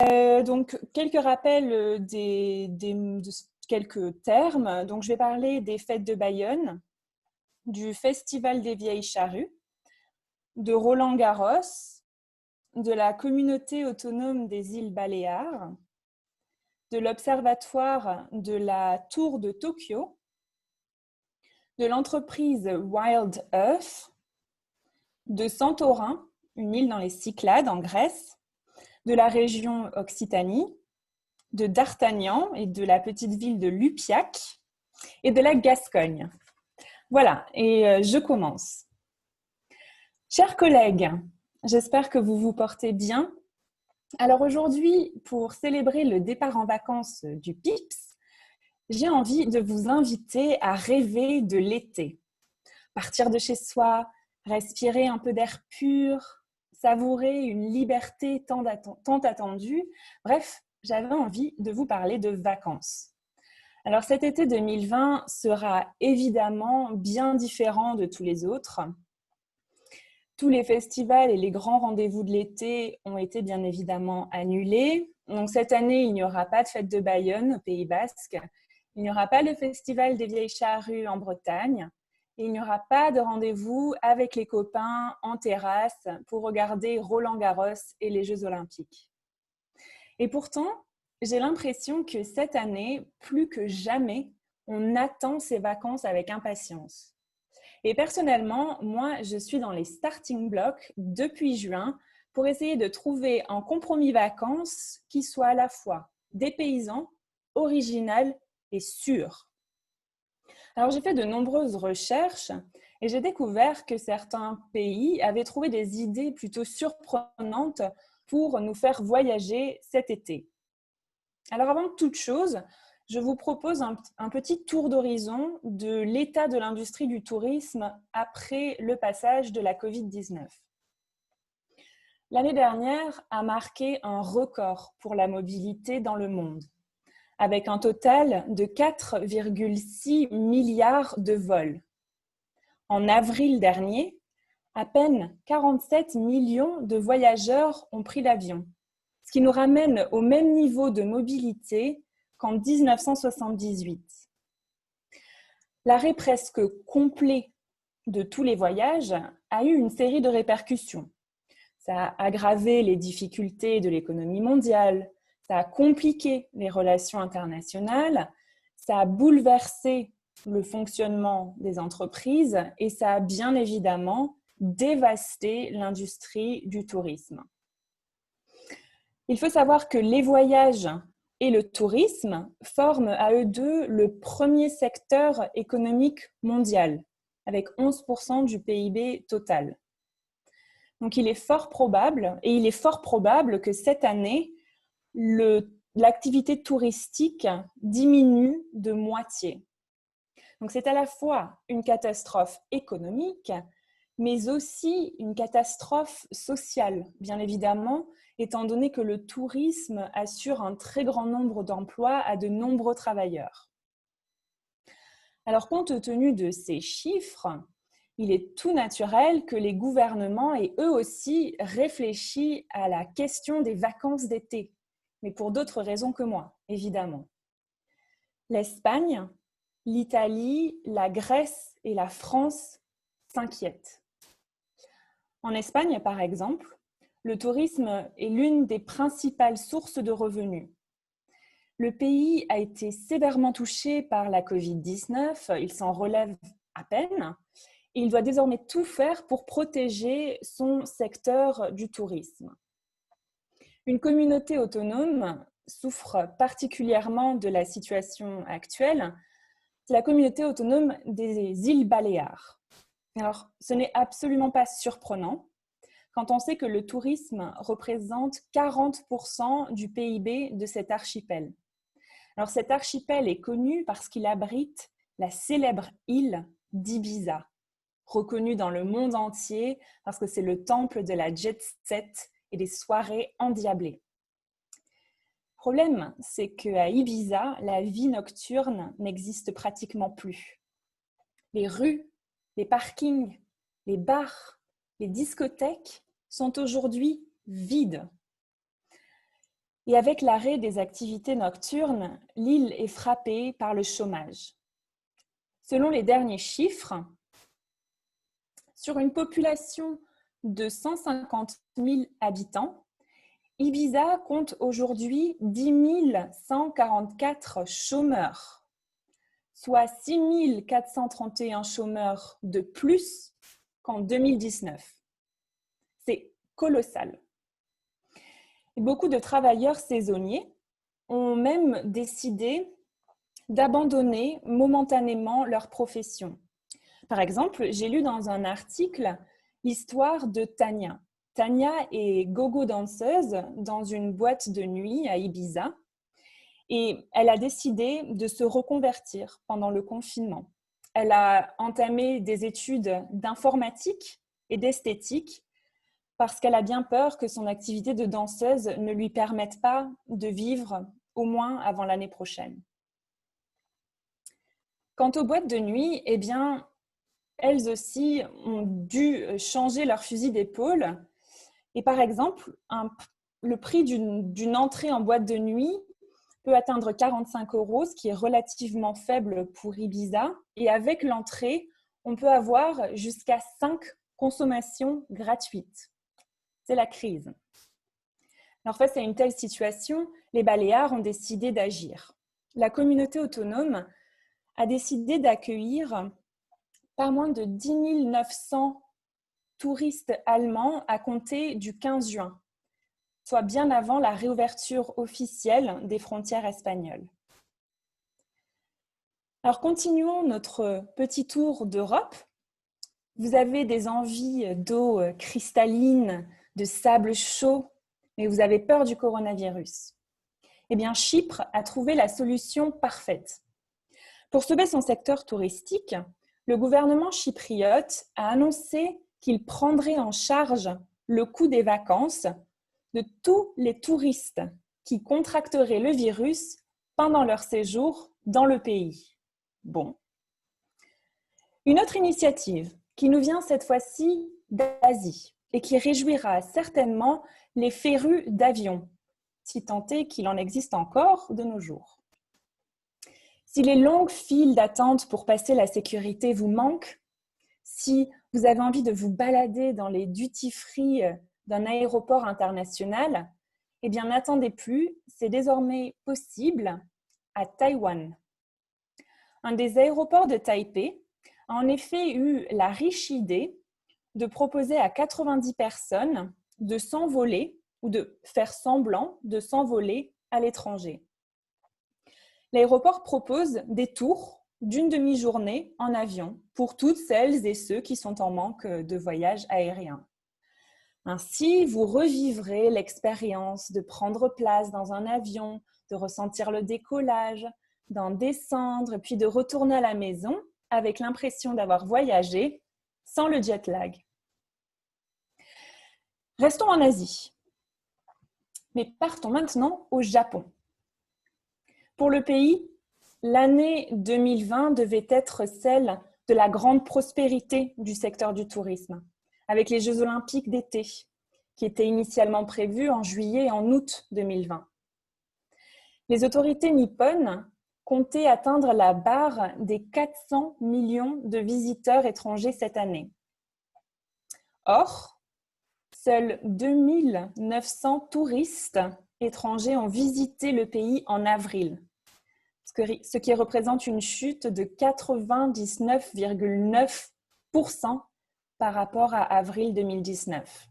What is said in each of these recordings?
Donc, quelques rappels de quelques termes. Donc, je vais parler des fêtes de Bayonne, du Festival des Vieilles Charrues, de Roland-Garros, de la communauté autonome des îles Baléares, de l'observatoire de la Tour de Tokyo, de l'entreprise Wild Earth, de Santorin, une île dans les Cyclades en Grèce, de la région Occitanie, de D'Artagnan et de la petite ville de Lupiac et de la Gascogne. Voilà, et je commence. Chers collègues, j'espère que vous vous portez bien. Alors aujourd'hui, pour célébrer le départ en vacances du PIPS, j'ai envie de vous inviter à rêver de l'été. Partir de chez soi, respirer un peu d'air pur, savourer une liberté tant attendue. Bref, j'avais envie de vous parler de vacances. Alors cet été 2020 sera évidemment bien différent de tous les autres. Tous les festivals et les grands rendez-vous de l'été ont été bien évidemment annulés. Donc cette année, il n'y aura pas de fête de Bayonne au Pays Basque. Il n'y aura pas le Festival des Vieilles Charrues en Bretagne. Et il n'y aura pas de rendez-vous avec les copains en terrasse pour regarder Roland-Garros et les Jeux Olympiques. Et pourtant, j'ai l'impression que cette année, plus que jamais, on attend ces vacances avec impatience. Et personnellement, moi, je suis dans les starting blocks depuis juin pour essayer de trouver un compromis vacances qui soit à la fois dépaysant, original et sûr. Alors, j'ai fait de nombreuses recherches et j'ai découvert que certains pays avaient trouvé des idées plutôt surprenantes pour nous faire voyager cet été. Alors, avant toute chose, je vous propose un petit tour d'horizon de l'état de l'industrie du tourisme après le passage de la Covid-19. L'année dernière a marqué un record pour la mobilité dans le monde, avec un total de 4,6 milliards de vols. En avril dernier, à peine 47 millions de voyageurs ont pris l'avion, ce qui nous ramène au même niveau de mobilité qu'en 1978. L'arrêt presque complet de tous les voyages a eu une série de répercussions. Ça a aggravé les difficultés de l'économie mondiale, ça a compliqué les relations internationales, ça a bouleversé le fonctionnement des entreprises et ça a bien évidemment dévasté l'industrie du tourisme. Il faut savoir que les voyages et le tourisme forment à eux deux le premier secteur économique mondial, avec 11% du PIB total. Donc il est fort probable que cette année, l'activité touristique diminue de moitié. Donc c'est à la fois une catastrophe économique, mais aussi une catastrophe sociale, bien évidemment, étant donné que le tourisme assure un très grand nombre d'emplois à de nombreux travailleurs. Alors, compte tenu de ces chiffres, il est tout naturel que les gouvernements aient eux aussi réfléchi à la question des vacances d'été, mais pour d'autres raisons que moi, évidemment. L'Espagne, l'Italie, la Grèce et la France s'inquiètent. En Espagne, par exemple, le tourisme est l'une des principales sources de revenus. Le pays a été sévèrement touché par la Covid-19, il s'en relève à peine et il doit désormais tout faire pour protéger son secteur du tourisme. Une communauté autonome souffre particulièrement de la situation actuelle, c'est la communauté autonome des îles Baléares. Alors, ce n'est absolument pas surprenant quand on sait que le tourisme représente 40% du PIB de cet archipel. Alors, cet archipel est connu parce qu'il abrite la célèbre île d'Ibiza, reconnue dans le monde entier parce que c'est le temple de la jet set et des soirées endiablées. Le problème, c'est qu'à Ibiza, la vie nocturne n'existe pratiquement plus. Les rues, les parkings, les bars, les discothèques sont aujourd'hui vides. Et avec l'arrêt des activités nocturnes, l'île est frappée par le chômage. Selon les derniers chiffres, sur une population de 150 000 habitants, Ibiza compte aujourd'hui 10 144 chômeurs, soit 6 431 chômeurs de plus qu'en 2019. C'est colossal. Et beaucoup de travailleurs saisonniers ont même décidé d'abandonner momentanément leur profession. Par exemple, j'ai lu dans un article l'histoire de Tania. Tania est gogo danseuse dans une boîte de nuit à Ibiza et elle a décidé de se reconvertir pendant le confinement. Elle a entamé des études d'informatique et d'esthétique parce qu'elle a bien peur que son activité de danseuse ne lui permette pas de vivre au moins avant l'année prochaine. Quant aux boîtes de nuit, eh bien, elles aussi ont dû changer leur fusil d'épaule. Et par exemple, le prix d'une entrée en boîte de nuit peut atteindre 45 €, ce qui est relativement faible pour Ibiza. Et avec l'entrée, on peut avoir jusqu'à 5 consommations gratuites. C'est la crise. Alors face à une telle situation, les Baléares ont décidé d'agir. La communauté autonome a décidé d'accueillir pas moins de 10 900 touristes allemands à compter du 15 juin, soit bien avant la réouverture officielle des frontières espagnoles. Alors continuons notre petit tour d'Europe. Vous avez des envies d'eau cristalline, de sable chaud, mais vous avez peur du coronavirus. Eh bien, Chypre a trouvé la solution parfaite. Pour sauver son secteur touristique, le gouvernement chypriote a annoncé qu'il prendrait en charge le coût des vacances de tous les touristes qui contracteraient le virus pendant leur séjour dans le pays. Bon. Une autre initiative qui nous vient cette fois-ci d'Asie et qui réjouira certainement les férus d'avions, si tant est qu'il en existe encore de nos jours. Si les longues files d'attente pour passer la sécurité vous manquent, si vous avez envie de vous balader dans les duty-free d'un aéroport international, eh bien n'attendez plus, c'est désormais possible à Taïwan. Un des aéroports de Taipei a en effet eu la riche idée de proposer à 90 personnes de s'envoler ou de faire semblant de s'envoler à l'étranger. L'aéroport propose des tours d'une demi-journée en avion pour toutes celles et ceux qui sont en manque de voyage aérien. Ainsi, vous revivrez l'expérience de prendre place dans un avion, de ressentir le décollage, d'en descendre, puis de retourner à la maison avec l'impression d'avoir voyagé sans le jet lag. Restons en Asie, mais partons maintenant au Japon. Pour le pays, l'année 2020 devait être celle de la grande prospérité du secteur du tourisme, avec les Jeux olympiques d'été, qui étaient initialement prévus en juillet et en août 2020. Les autorités nippones comptaient atteindre la barre des 400 millions de visiteurs étrangers cette année. Or, seuls 2 900 touristes étrangers ont visité le pays en avril, ce qui représente une chute de 99,9% par rapport à avril 2019.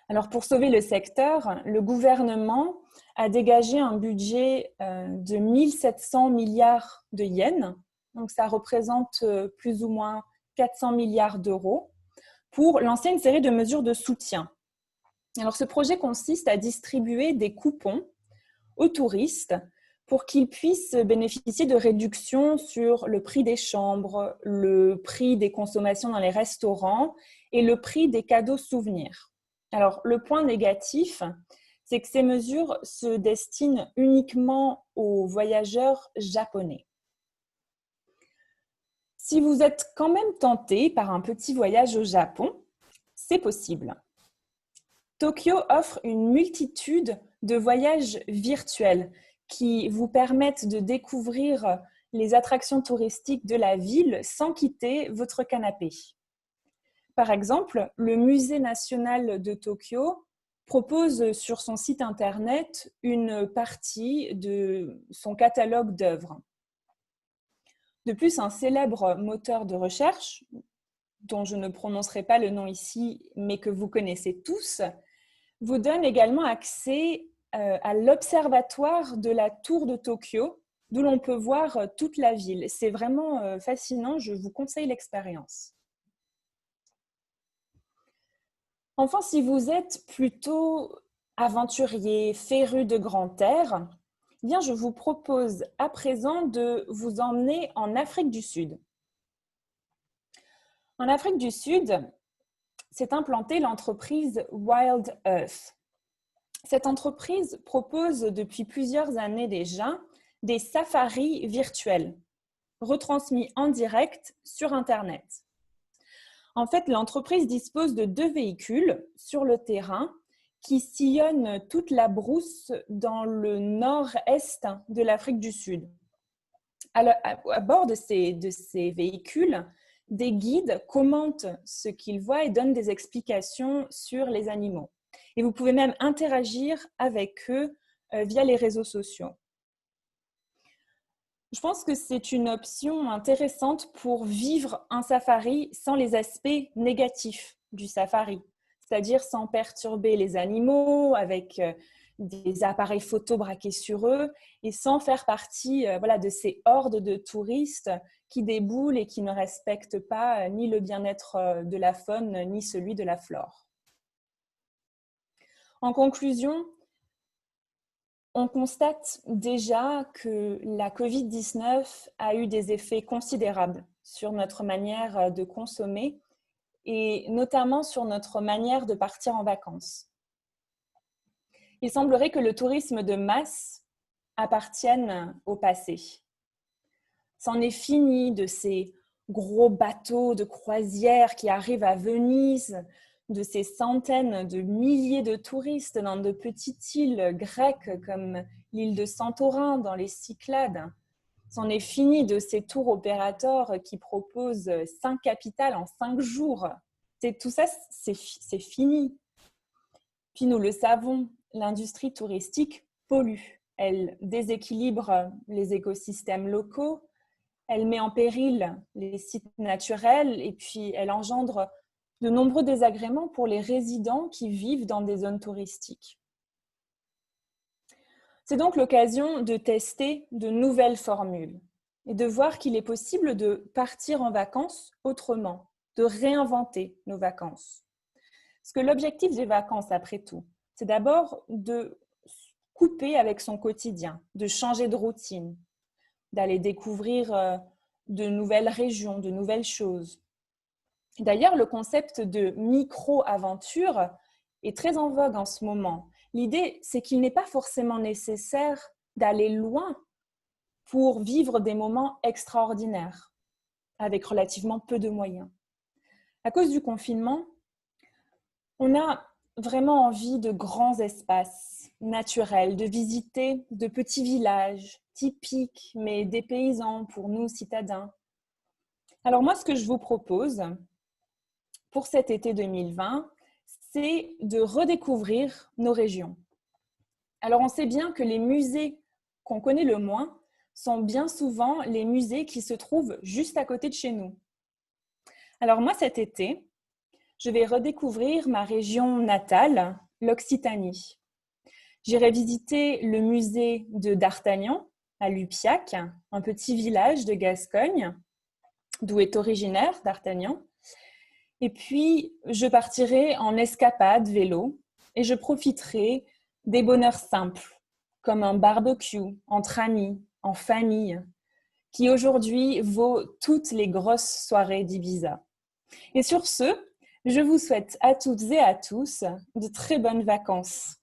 Alors, pour sauver le secteur, le gouvernement a dégagé un budget de 1 700 milliards de yens, donc ça représente plus ou moins 400 milliards d'euros, pour lancer une série de mesures de soutien. Alors, ce projet consiste à distribuer des coupons aux touristes pour qu'ils puissent bénéficier de réductions sur le prix des chambres, le prix des consommations dans les restaurants et le prix des cadeaux souvenirs. Alors, le point négatif, c'est que ces mesures se destinent uniquement aux voyageurs japonais. Si vous êtes quand même tenté par un petit voyage au Japon, c'est possible. Tokyo offre une multitude de voyages virtuels qui vous permettent de découvrir les attractions touristiques de la ville sans quitter votre canapé. Par exemple, le Musée national de Tokyo propose sur son site internet une partie de son catalogue d'œuvres. De plus, un célèbre moteur de recherche, dont je ne prononcerai pas le nom ici, mais que vous connaissez tous, vous donne également accès à l'observatoire de la tour de Tokyo, d'où l'on peut voir toute la ville. C'est vraiment fascinant, je vous conseille l'expérience. Enfin, si vous êtes plutôt aventurier, féru de grand air, bien, je vous propose à présent de vous emmener en Afrique du Sud. En Afrique du Sud, s'est implantée l'entreprise Wild Earth. Cette entreprise propose depuis plusieurs années déjà des safaris virtuels, retransmis en direct sur Internet. En fait, l'entreprise dispose de 2 véhicules sur le terrain qui sillonnent toute la brousse dans le nord-est de l'Afrique du Sud. À bord de ces véhicules, des guides commentent ce qu'ils voient et donnent des explications sur les animaux. Et vous pouvez même interagir avec eux via les réseaux sociaux. Je pense que c'est une option intéressante pour vivre un safari sans les aspects négatifs du safari, c'est-à-dire sans perturber les animaux avec des appareils photo braqués sur eux et sans faire partie de ces hordes de touristes qui déboulent et qui ne respectent pas ni le bien-être de la faune ni celui de la flore. En conclusion, on constate déjà que la Covid-19 a eu des effets considérables sur notre manière de consommer et notamment sur notre manière de partir en vacances. Il semblerait que le tourisme de masse appartienne au passé. C'en est fini de ces gros bateaux de croisière qui arrivent à Venise, de ces centaines de milliers de touristes dans de petites îles grecques comme l'île de Santorin dans les Cyclades. C'en est fini de ces tours opérateurs qui proposent 5 capitales en 5 jours. Tout ça, c'est fini. Puis nous le savons, l'industrie touristique pollue. Elle déséquilibre les écosystèmes locaux, elle met en péril les sites naturels et puis elle engendre de nombreux désagréments pour les résidents qui vivent dans des zones touristiques. C'est donc l'occasion de tester de nouvelles formules et de voir qu'il est possible de partir en vacances autrement, de réinventer nos vacances. Parce que l'objectif des vacances, après tout, c'est d'abord de couper avec son quotidien, de changer de routine, d'aller découvrir de nouvelles régions, de nouvelles choses. D'ailleurs, le concept de micro-aventure est très en vogue en ce moment. L'idée, c'est qu'il n'est pas forcément nécessaire d'aller loin pour vivre des moments extraordinaires, avec relativement peu de moyens. À cause du confinement, on a vraiment envie de grands espaces naturels, de visiter de petits villages typiques, mais dépaysants pour nous, citadins. Alors moi, ce que je vous propose pour cet été 2020, c'est de redécouvrir nos régions. Alors on sait bien que les musées qu'on connaît le moins sont bien souvent les musées qui se trouvent juste à côté de chez nous. Alors moi, cet été, je vais redécouvrir ma région natale, l'Occitanie. J'irai visiter le musée de D'Artagnan à Lupiac, un petit village de Gascogne, d'où est originaire D'Artagnan. Et puis, je partirai en escapade vélo et je profiterai des bonheurs simples, comme un barbecue entre amis, en famille, qui aujourd'hui vaut toutes les grosses soirées d'Ibiza. Et sur ce, je vous souhaite à toutes et à tous de très bonnes vacances.